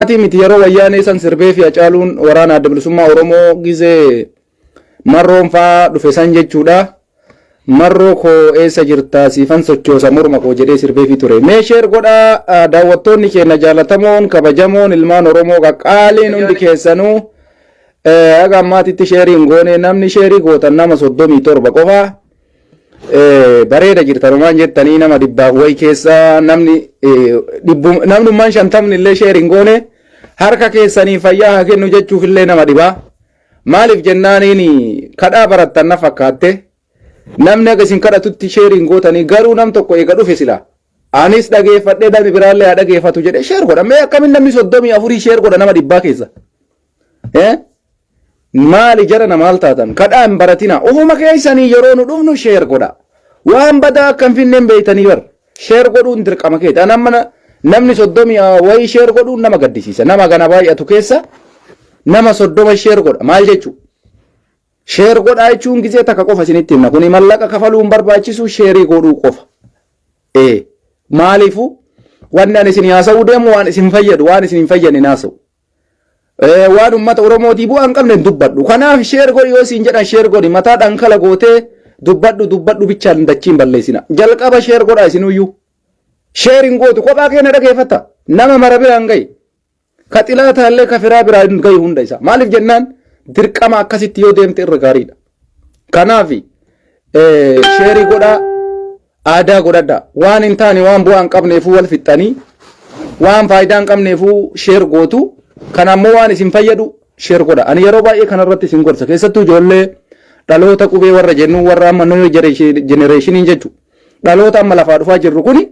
Ati miti yeroo wayyaanee san sirbee fi Hacaaluun waraana adda bilisummaa Oromoo gizee marroon faa dhufe san jechuudha. Marroo koo eessa jirta siifan sochoosa morma koo jedhee sirbee fi ture. Mee sheer godhaa daawwattoonni keenya jaalatamoon kabajamoon ilmaan Oromoo qaqqaaliin hundi keessanuu aga ammaatitti sheeriin goone namni sheerii gootan nama 37 qofaa. Bareeda jirtanumaan jettanii nama dhibbaaf wayi keessa namni namnummaan 50 illee sheeriin goone harka keessanii fayyaa kennu jechuuf illee nama dhibaa. Maaliif jennaaniin kadhaa barattan na fakkaatte namni aga isin kadhatutti sheeriin gootanii garuu nam tokko eega dhufe sila anis dhageeffadhee namni biraallee haa dhageeffatu jedhe sheer godha. Mee akkamiin namni 34 sheer godha nama dhibbaa keessa? Maali jara na maal taatan kadhaa hin baratina ofuma keessanii yeroo nu dhufnu sheer godha. Waan badaa akkam finneen beeytanii bar sheer godhuun dirqama keessa namni 30 wayi sheer godhuun nama gaddisiisa. Nama gana baay'atu keessa nama 30 sheer godha maal jechuudha? Sheer godhaa jechuun gizee takka qofa isinitti himna. Kuni mallaqa kafaluun barbaachisu sheerii godhuu qofa. Maaliifu wanni ani isin haasa'uu deemu waan isin fayyadu waan isin hin fayyadne haasa'u. Waan uummata Oromootii bu'aa hin qabne dubbadhu. Kanaaf sheer godhi yoo isin jedhan sheer godhi mataa dhankala gootee dubbadhu bichaan dachiin balleessina. Jalqaba sheer godhaa isinuyyuu. Sheeriin gootu kophaa keenya dhageeffata. Nama mara biraan gahi. Ka xilaataallee ka firaa biraan gahi hunda isa. Maaliif jennaan dirqama akkasitti yoo deemte irra gaariidha. Kanaaf sheerii godhaa aadaa godhadha. Waan hin taane waan bu'aa hin qabneefuu wal fixxanii waan faayidaa hin qabneefuu sheer gootu. Kan ammoo waan isin fayyadu sheer godha. Ani yeroo baay'ee kanarratti isin gorsa. Keessattuu ijoollee dhaloota qubee warra jennu warra amma nuu genereeshiniin jechuudha. Dhaloota amma lafaa dhufaa jirru kuni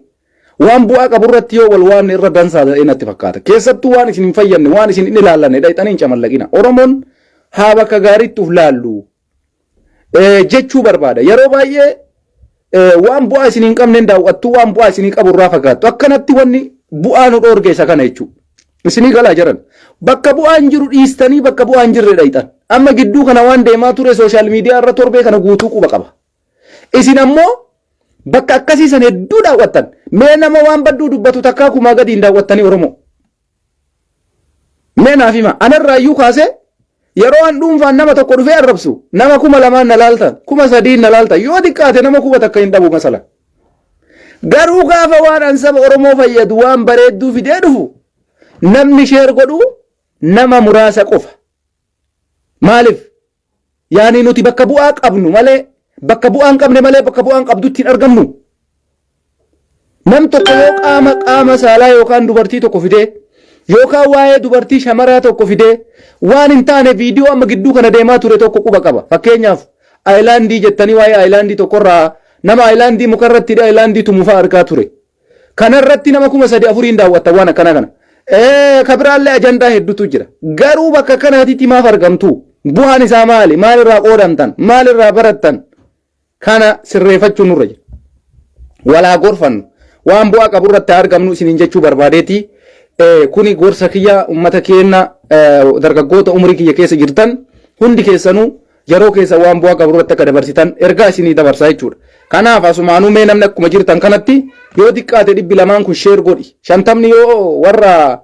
waan bu'aa qaburratti yoo wal waan irra dansaa ta'e natti fakkaata. Keessattuu waan isin hin fayyadne waan isin hin ilaallanne dhayxanii hin camallaqina. Oromoon haa bakka gaariitti uf laallu jechuu barbaada. Yeroo baay'ee waan bu'aa isin hin qabne daawwattuu waan bu'aa isin qabu irraa fagaattu. Akkanatti wanni bu'aa nu dhoorgeessa kana jechuudha. Isinii galaa jiran bakka bu'aan jiru dhiistanii bakka bu'aan jirre dhayxan. Amma gidduu kana waan deemaa ture sooshaal miidiyaa irra torbee kana guutuu quba qaba. Isin ammoo bakka akkasii san hedduu daawwattan. Mee nama waan badduu dubbatu takkaa kumaa gadi hin daawwattanii Oromoo. Mee naaf hima anarraayyuu kaasee yeroo an dhuunfaan nama tokko dhufee arrabsu nama 2,000 na laaltan 3,000 na laaltan yoo xiqqaate nama 1,000 takka hin dhabu masala. Garuu gaafa waan an saba Oromoo fayyadu waan bareedduu fidee dhufu namni sheer godhu nama muraasa qofa. Maaliif? Yaani nuti bakka bu'aa qabnu malee bakka bu'aa hin qabne malee bakka bu'aa hin qabdutti hin argamnu. Nam tokko yoo qaama saalaa yookaan dubartii tokko fidee yookaan waa'ee dubartii shamaraa tokko fidee waan hin taane viidiyoo amma gidduu kana deemaa ture tokko quba qaba. Fakkeenyaaf aayilaandii jettanii waa'ee aayilaandii tokkorraa nama aayilaandii mukarratti aayilaandii tumufaa argaa ture. Kanarratti nama 3,400 daawwatta waan akkana kana. Kabiraallee ajandaa hedduutu jira. Garuu bakka kanaatitti maaf argamtu? Bu'aan isaa maali? Maalirraa qoodamtan? Maalirraa barattan? Kana sirreeffachuu nurra jira. Walaa gorfannu. Waan bu'aa qaburratti argamnu isiniin jechuu barbaadeeti. Kuni gorsa kiyya uummata keenya dargaggoota umurii kiyya keessa jirtan hundi keessanuu yeroo keessa waan bu'aa qaburratti akka dabarsitan ergaa isinii dabarsaa jechuudha. Kanaaf asumaanuu mee namni akkuma jirtan kanatti yoo xiqqaate 200 kun sheer godhi. 50 yoo warra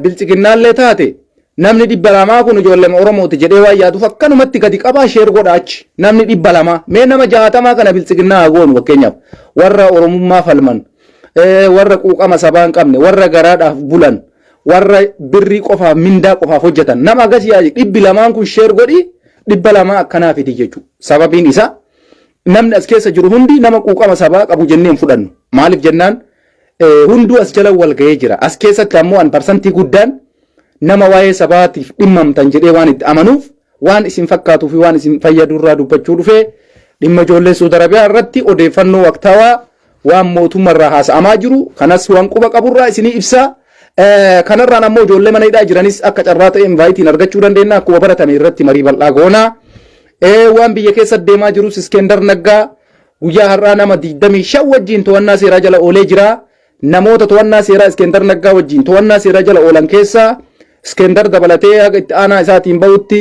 bilchiginnaallee taate namni 200 kun ijoollee Oromooti jedhee waan yaaduuf akkanumatti gadi qabaa sheer godha achi. Namni 200 mee nama 60 kana bilchiginnaa goonu fakkeenyaaf warra Oromummaa falman warra quuqama sabaa hin qabne warra garaadhaaf bulan warra birrii qofaaf mindaa qofaaf hojjetan nama agas yaaji 200 kun sheer godhi 200 akkanaa fidi jechuudha. Sababiin isaa namni as keessa jiru hundi nama quuqama sabaa qabu jennee hin fudhannu. Maaliif jennaan hunduu as jala wal ga'ee jira. As keessatti ammoo an parsantii guddaan nama waa'ee sabaatiif dhimmamtan jedhee waan itti amanuuf waan isin fakkaatuu fi waan isin fayyadu irraa dubbachuu dhufee dhimma ijoollee Saudi Arabiyaa irratti odeeffannoo waqtaawaa waan mootummaarraa haasa'amaa jiru kanas waan quba qaburraa isinii ibsaa. Kanarraan ammoo ijoollee mana hidhaa jiranis akka carraa ta'e invaayitiin argachuu dandeenya akkuma baratame irratti marii bal'aa goonaa. Waan biyya keessa deemaa jirus Iskender Naggaa guyyaa har'aa nama 25 wajjin to'annaa seeraa jala oolee jira. Namoota to'annaa seeraa Iskender Naggaa wajjin to'annaa seeraa jala oolan keessaa Iskender dabalatee haga itti aanaa isaatiin bahutti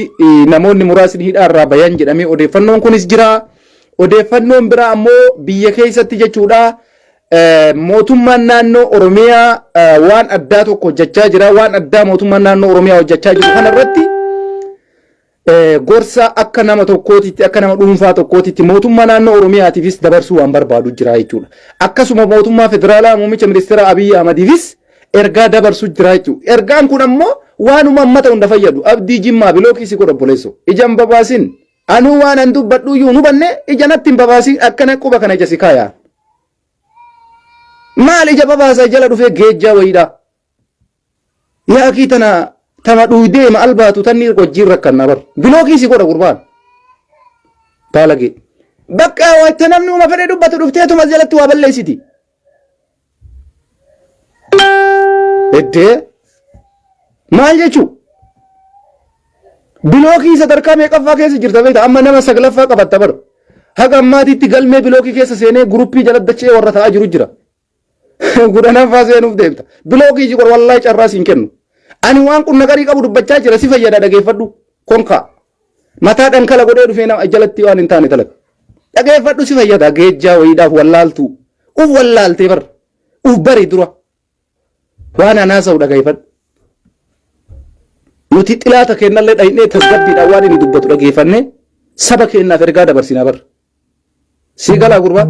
namoonni muraasni hidhaarraa bayan jedhamee odeeffannoon kunis jira. Odeeffannoon biraa ammoo biyya keessatti jechuudha mootummaan naannoo Oromiyaa waan addaa tokko hojjechaa jira. Waan addaa mootummaan naannoo Oromiyaa hojjechaa jiru kanarratti gorsa akka nama tokkootitti akka nama dhuunfaa tokkootitti mootummaa naannoo Oromiyaatiifis dabarsuu waan barbaadu jira jechuudha. Akkasuma mootummaa federaalaa muummicha ministeera Abiy Ahmediifis ergaa dabarsuu jira jechuudha. Ergaan kun ammoo waanuma uummata hunda fayyadu. Abdii Jimmaa bilookii si godha boleesso. Ijaan babaasin anuu waan an dubbadhu iyyuu nu banne ija natti hin babaasin akkana quba kana ija si kaayaa. Maal ija babaasaa jala dhufee geejjaa wayiidha. Yaa kii tama dhuydee ma albaatu tanni wajjin rakkannaa bar. Bilookii si godha gurbaan. Baalagee. Bakka wayta namni uma fedhe dubbatu dhufteetuma jalatti waa balleessiti. Eddee maal jechuu? Bilookii sadarkaa meeqaffaa keessa jirta beekta amma nama saglaffaa qabatta bar. Haga ammaatiitti galmee bilookii keessa seenee guruppii jala dachee warra ta'aa jiru jira. Gudanaffaa seenuuf deemta. Bilookii si godha wallaahi carraa siin kennu. Ani waan kun nagarii qabu dubbachaa jira si fayyada dhageeffadhu konkaa. Mataa dhankala godhee dhufee nama jalatti waan hin taane talaga. Dhageeffadhu si fayyada geejjaa wayiidhaaf wallaaltu. Uf wallaaltee bar. Uf bari dura. Waan anaasa'u dhageeffadhu. Nuti xilaata kennallee dhahinee tasgabbiidhaan waan inni dubbatu dhageeffannee saba keenyaaf ergaa dabarsinaa bar. Sii galaa gurbaa.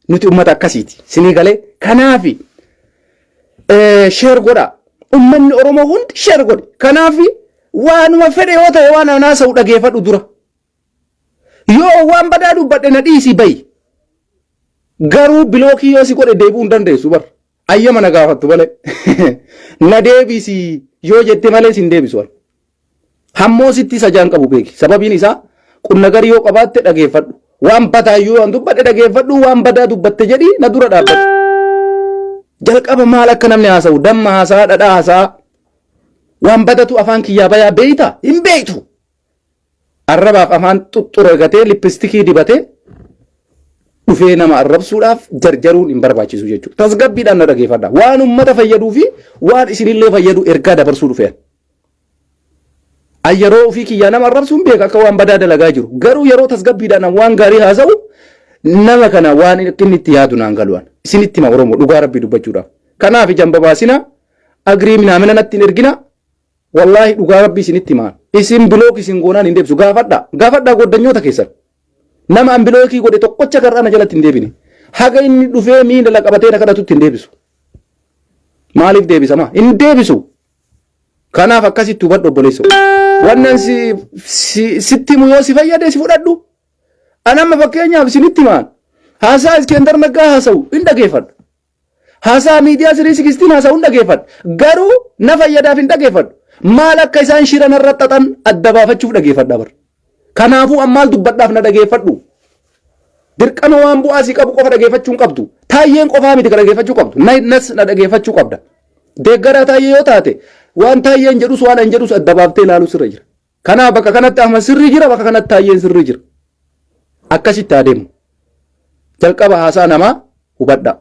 Nuti ummata akkasiiti. Sinii galee kanaafi sheer godhaa. Ummanni Oromoo hundi sheer godhe. Kanaafi waanuma fedhe yoo ta'e waan anaasa'u dhageeffadhu dura. Yoo waan badaa dubbadhe na dhiisii bayi. Garuu bilookii yoo si godhe deebi'uu hin dandeessu bar. Ayyama na gaafattu malee. Na deebisi yoo jette malee sin deebisu. Hammoo sitti isa jaan qabu beeki. Sababiin isaa qunnagarii yoo qabaatte dhageeffadhu. Waan badaa yoo an dubbadhe dhageeffadhu waan badaa dubbatte jedhi na dura dhaabbadhu. Jalqaba maal akka namni haasa'u damma haasaa dhadhaa haasaa waan badatu afaan kiyyaa bayaa beeyta hin beeytu. Arrabaaf afaan xuxxura gatee lippistikii dibatee dhufee nama arrabsuudhaaf jarjaruun hin barbaachisu jechuudha. Tasgabbiidhaan na dhageeffadha. Waan uummata fayyaduu fi waan isinillee fayyadu ergaa dabarsuu dhufeen. Yeroo ofii kiyyaa nama arrabsuun beeka akka waan badaa dalagaa jiru. Garuu yeroo tasgabbiidhaan waan gaarii haasa'u nama kana waan inni itti yaadu naan galuudhaan. Isinitti hima Oromoo dhugaa rabbii dubbachuudhaaf. Kanaaf ijaan babaasina agrii minaamina natti hin ergina. Wallaahi dhugaa rabbii isinitti himaa. Isin bilook isin goonaan hin deebisu. Gaafadhaa goddanyoota keessan. Nama an bilookii godhe tokkocha garraana jalatti hin deebine. Haga inni dhufee miila qabatee na kadhatutti hin deebisu. Maaliif deebisama? Hin deebisu. Kanaaf akkasitti hubadhu obboleessa. Wannan sitti himu yoo si fayyade si fudhadhu. Anamma fakkeenyaaf isinitti himaan. Haasaa Iskandar Naggaa haasa'u hin dhageeffadhu. Haasaa miidiyaa 316 haasa'u hin dhageeffadhu. Garuu na fayyadaaf hin dhageeffadhu. Maal akka isaan shiran irra xaxan adda baafachuuf dhageeffadha bar. Kanaafuu ammaal dubbadhaaf na dhageeffadhu. Dirqama waan bu'aa si qabu qofa dhageeffachuu hin qabdu. Taayyeen qofaa miti ka dhageeffachuu qabdu. Nas na dhageeffachuu qabda. Deeggaraa taayyee yoo taate waan taayyeen jedhus waan an jedhus adda baaftee ilaaluu sirra jira. Kanaaf bakka kanatti Ahmad sirrii jira bakka kanatti taayyeen sirrii jira. Akkasitti adeemu. Jalqaba haasaa namaa hubadha.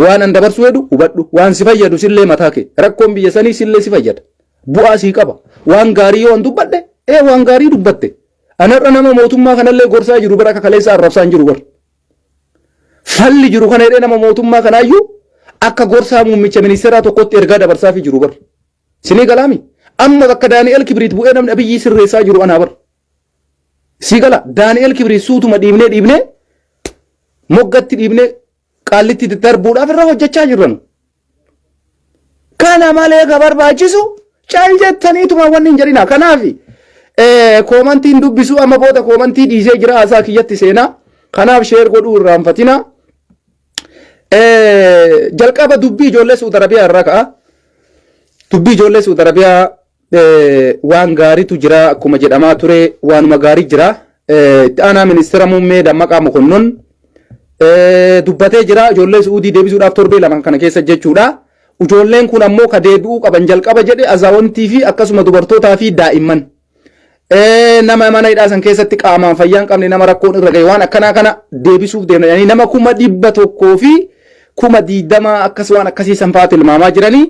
Waan an dabarsuu heddu hubadhu. Waan si fayyadu sillee mataa kee. Rakkoon biyya sanii sillee si fayyada. Bu'aa sii qaba. Waan gaarii yoo an dubbadhe waan gaarii dubbatte. Anarra nama mootummaa kanallee gorsaa jiru bira akka kaleessa arrabsaan jiru bar. Falli jiru kana hidhee nama mootummaa kanaayyuu akka gorsaa muummicha ministeeraa tokkotti ergaa dabarsaa fi jiru bar. Sinii galaami. Amma bakka Daani'el Kibriit bu'ee namni abiyyi sirreessaa jiru anaa bar. Sii gala Daani'el Kibriit suutuma dhiibnee moggatti dhiibnee qaallitti darbuudhaaf irra hojjechaa jirran. Kana malee ka barbaachisu caal jettaniituma wanni hin jedhina. Kanaafi koomantiin dubbisu amma booda koomantii dhiisee jira haasaa kiyyatti seenaa. Kanaaf sheer godhuu irraanfatina. Jalqaba dubbii ijoollee Suudi Arabiyaa irraa ka'a. Dubbii ijoollee Suudi Arabiyaa waan gaariitu jira akkuma jedhamaa ture waanuma gaarii jira. Itti aanaa ministeera muummee Dammaqaa Mokonnon dubbatee jira ijoollee Suudii deebisuudhaaf torbee lama kana keessa jechuudha. Ijoolleen kun ammoo ka deebi'uu qaban jalqaba jedhe azaawwantii fi akkasuma dubartootaa fi daa'imman. Nama mana hidhaa san keessatti qaamaan fayyaa hin qabne nama rakkoon irra gahe waan akkanaa kana deebisuuf deemna. Yani nama 100,000 fi 20,000 akkas waan akkasii san fa'aa tilmaamaa jiranii.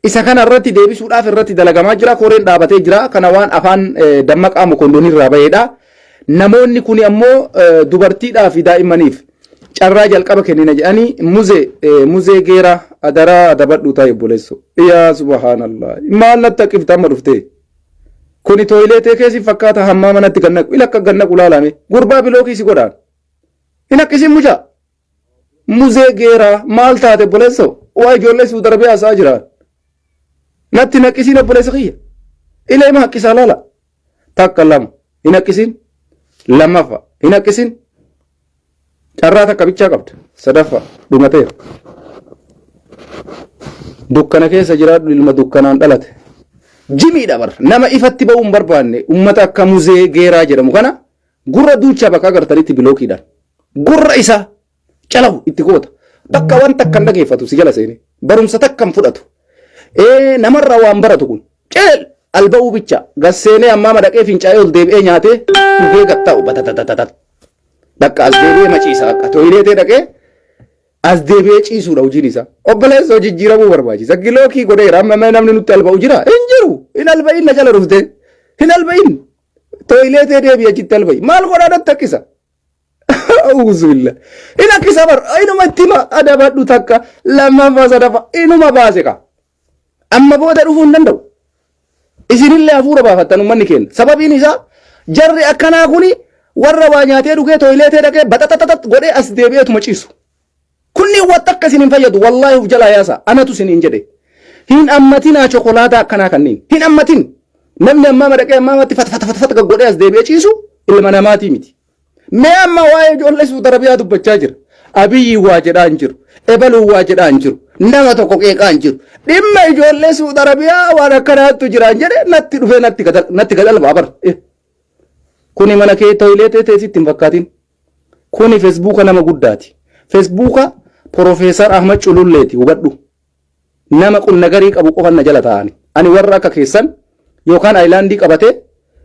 Isa kana irratti deebisuudhaaf irratti dalagamaa jira. Koreen dhaabatee jira. Kana waan afaan Dammaqaa Mokonnon irraa baheedha. Namoonni kun ammoo dubartiidhaa fi daa'immaniif carraa jalqaba kennina jedhanii muzee geeraa adaraa dabadhuu taa'e obboleessoo. Yaa subhaanallah maal natti haqifta amma dhuftee. Kuni tooyileetee keessi fakkaata hammaa manatti gannaqu ila akka gannaqu laalame gurbaa bilookii si godhaan. Hin akkisiin mucaa. Muzee geeraa maal taate obboleessoo waa ijoollee Suudi Arabiyaa haasa'aa jiraan. Natti hin akkisiin obboleessa kiyya. Ila ima haqqisaa laala. Takka lama hin akkisiin. Lammaffaa hin akkisiin. Carraa takka bichaa qabda. Sadaffaa dhumateera. Dukkana keessa jiraadhu ilma dukkanaan dhalate. Jimiidha bara nama ifatti ba'uu hin barbaanne uummata akka muzee geeraa jedhamu kana gurra duuchaa bakka agartanitti bilookiidhaan. Gurra isaa calahu itti goota. Bakka waan takka hin dhageeffatu si jala seene. Barumsa takka hin fudhatu. Namarraa waan baratu kun. Ceel alba'uu bicha gasseenee ammaa madaqee fincaa'ee ol deebi'ee nyaatee dhugee gatta'u batatatatat. Bakka as deebi'ee maciisa akka tooyileetee dhaqee as deebi'ee ciisuudha hojiin isaa. Obboleessa hojii jijjiiramuu barbaachisa. Gilookii godheera amma namni nutti alba'u jira. Hin jiru. Hin alba'in na jala dhufte. Hin alba'in. Tooyileetee deebi'ee achitti alba'i. Maal godhaa natti akkisa? Uuzubilla. Hin akkisa bar. Inuma itti adabadhu takka lammaffaa sadaffaa inuma baase ka. Amma booda dhufuu hin danda'u. Isinillee hafuura baafattan uummanni keenya. Sababiin isaa jarri akkanaa kuni warra waa nyaatee dhugee tooyileetee dhaqee baxaxaxaxat godhee as deebi'eetuma ciisu. Kunni wanta akka isin hin fayyadu wallaahi uf jalaa yaasa anatu isin hin jedhe. Hin ammatinaa chokolaataa akkanaa kanneen. Hin ammatin. Namni ammaa madaqee ammaatti fatfatfatfat godhee as deebi'ee ciisu ilma namaatii miti. Mee amma waa'ee ijoollee Suudi Arabiyaa dubbachaa jira. Abiyyi waa jedhaa hin jiru. Ebaluu waa jedhaa hin jiru. Nama tokko qeeqaa hin jiru. Dhimma ijoollee Suudi Arabiyaa waan akkanaattu jiraan jedhe natti dhufee natti gadalbaa bar. Kuni mana kee tooyileetee teessitti hin fakkaatin. Kuni feesbuuka nama guddaati. Feesbuuka Profeesar Ahmad Cululleeti hubadhu. Nama qunnagarii qabu qofa na jala taa'ani. Ani warra akka keessan yookaan aayilaandii qabatee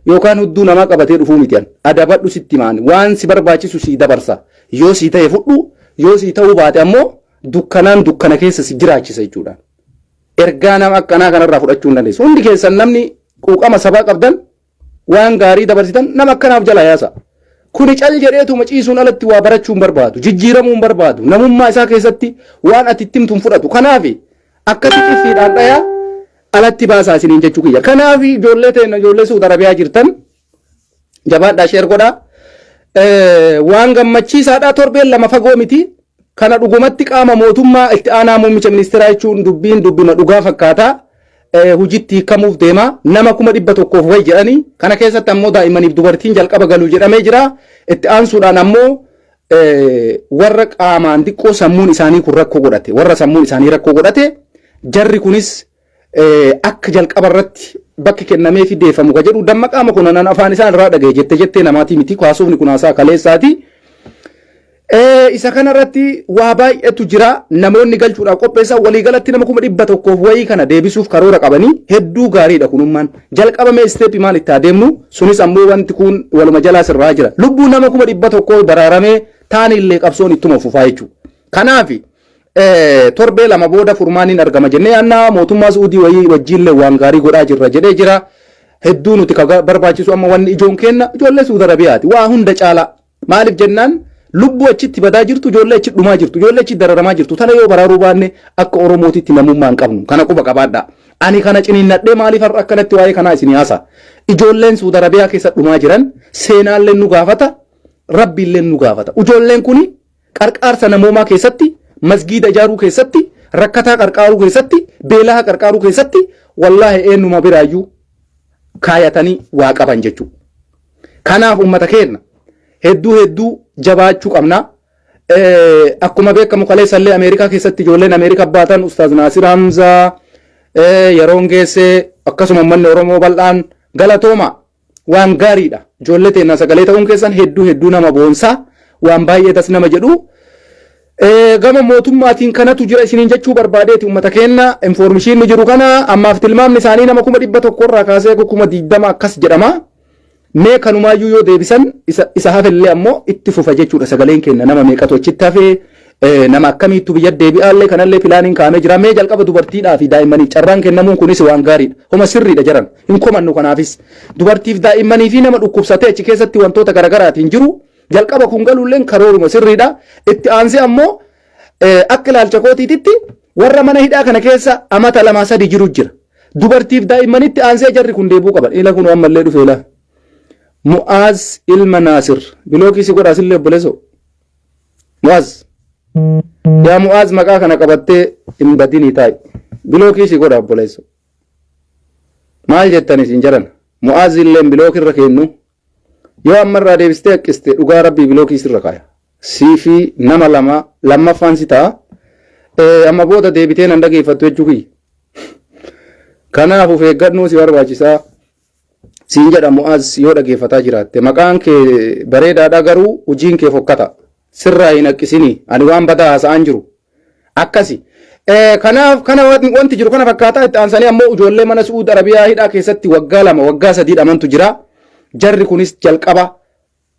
yookaan hudduu namaa qabatee dhufuu miti. Adabadhu sitti maani waan si barbaachisu si dabarsa. Yoo si ta'e fudhu yoo si ta'uu baate ammoo dukkanaan dukkana keessa si jiraachisa jechuudha. Ergaa nama akkanaa kanarraa fudhachuu hin dandeessu. Hundi keessan namni quuqama sabaa qabdan waan gaarii dabarsitan nama akkanaaf jala yaasa. Kuni cal jedheetuma ciisuun alatti waa barachuu hin barbaadu. Jijjiiramuu hin barbaadu. Namummaa isaa keessatti waan ati itti himtu hin fudhatu. Kanaaf akka xixiqqeedhaan dhayaa alatti baasaa isiniin jechuu kiyya. Kanaaf ijoollee teenya ijoollee Suudi Arabiyaa jirtan jabaadhaa sheer godhaa. Waan gammachiisaadhaa torbeen lama fagoo miti. Kana dhugumatti qaama mootummaa itti aanaa muummicha ministeeraa jechuun dubbima dhugaa fakkaataa. Hojiitti hiikamuuf deema nama 100,000 wayi jedhanii kana keessatti ammoo daa'immaniif dubartiin jalqaba galuu jedhamee jira. Itti aansuudhaan ammoo warra qaamaan xiqqoo sammuun isaanii kun rakkoo godhate warra sammuun isaanii rakkoo godhate jarri kunis akka jalqaba irratti bakki kennamee fi deeffamu ka jedhu dammaqaama kun nan afaan isaan irraa dhaga'e jettee namaatii miti kaasuufni kun haasaa kaleessaati. Isa kanarratti waa baay'eetu jira namoonni galchuudhaaf qopheessan waliigalatti nama 100,000 wayii kana deebisuuf karoora qabanii hedduu gaariidha kunummaan jalqabame isteepi maal itti adeemnu sunis ammoo wanti kun waluma jalaa sirraa jira lubbuu nama 100,000 baraaramee taanillee qabsoon ittuma fufaa jechuudha. Kanaaf torbee lama booda furmaaniin argama jennee yaannaa mootummaa Suudii wayii wajjiillee waan gaarii godhaa jirra jedhee jira hedduu nuti barbaachisu amma wanni ijoon kenna ijoollee Suudi Arabiyaati waa hunda caala maaliif jennaan lubbu achitti badaa jirtu ijoollee achi dhumaa jirtu ijoollee achi dararamaa jirtu tana yoo baraaruu baanne akka oromootitti namummaa hin qabnu kana quba qabaadha. Ani kana ciniinnadhee maaliif har'a akkanatti waa'ee kanaa isin haasa ijoolleen Suudi Arabiyaa keessa dhumaa jiran seenaallee nu gaafata rabbiillee nu gaafata ijoolleen kuni qarqaarsa namoomaa keessatti masgiida ijaaruu keessatti rakkataa qarqaaruu keessatti beelaa qarqaaruu keessatti wallaahi eenyuma biraayyuu kaayatanii waa qaban jechuudha. Kanaaf uummata keenya hedduu jabaachuu qabna. Akkuma beekamu kaleessallee Ameerikaa keessatti ijoolleen Ameerikaa baatan Ustaaz Naasir Hamzaa yeroon geesse akkasuma uummanni Oromoo bal'aan galatooma waan gaariidha. Ijoollee teennaa sagalee ta'uun keessan hedduu nama boonsaa waan baay'ee tas nama jedhu. Gama mootummaatiin kanatu jira isiniin jechuu barbaadeeti uummata keenya informeeshinni jiru kana ammaaf tilmaamni isaanii nama 100,000 irraa kaasee 20,000 akkas jedhama. Mee kanumaayyuu yoo deebisan isa hafellee ammoo itti fufa jechuudha sagaleen keenya nama meeqatu achitti hafee nama akkamiittu biyya deebi'aallee kanallee pilaaniin kaa'amee jira. Mee jalqaba dubartiidhaa fi daa'immaniif carraan kennamuun kunis waan gaariidha. Homa sirriidha jedhan hin komannu kanaafis dubartiif daa'immanii fi nama dhukkubsatee achi keessatti wantoota garaagaraatiin jiru jalqaba kun galuulleen karooruma sirriidha. Itti aansee ammoo akka ilaalcha kootiititti warra mana hidhaa kana keessa amata 2-3 jiru jira. Dubartiif daa'immanitti aansee jarri kun deebuu qaban. Ila kun ammallee dhufee laa. Mu'aaz ilma Naasir bilookii si godhaa sillee obboleessoo. Mu'aaz. Yaa Mu'aaz maqaa kana qabattee hin badinii taa'i. Bilookii si godhaa obboleessoo. Maal jettanis hin jiran. Mu'aaz illee bilookii irra kennu. Yoo ammarraa deebistee haqqiste dhugaa rabbii bilookii sirra kaaya. Siifi nama lammaffaan si ta'a. Amma booda deebitee nan dhageeffattu jechuuki. Kanaaf of eeggannoo si barbaachisaa. Siin jedha Mu'aaz yoo dhageeffataa jiraatte. Maqaan kee bareedaadha garuu hojiin kee fokkata. Sirraa hin haqqisinii. Ani waan badaa haasa'aan jiru. Akkasi. Kanaaf kana wanti jiru kana fakkaataa itti aansanii ammoo ijoollee mana Su'uud Arabiyaa hidhaa keessatti waggaa 2 waggaa 3 dhamantu jira. Jarri kunis jalqaba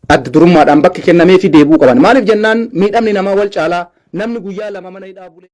adda durummaadhaan bakki kennamee fi deebuu qaban. Maaliif jennaan miidhamni namaa wal caalaa namni guyyaa 2 mana hidhaa bulee.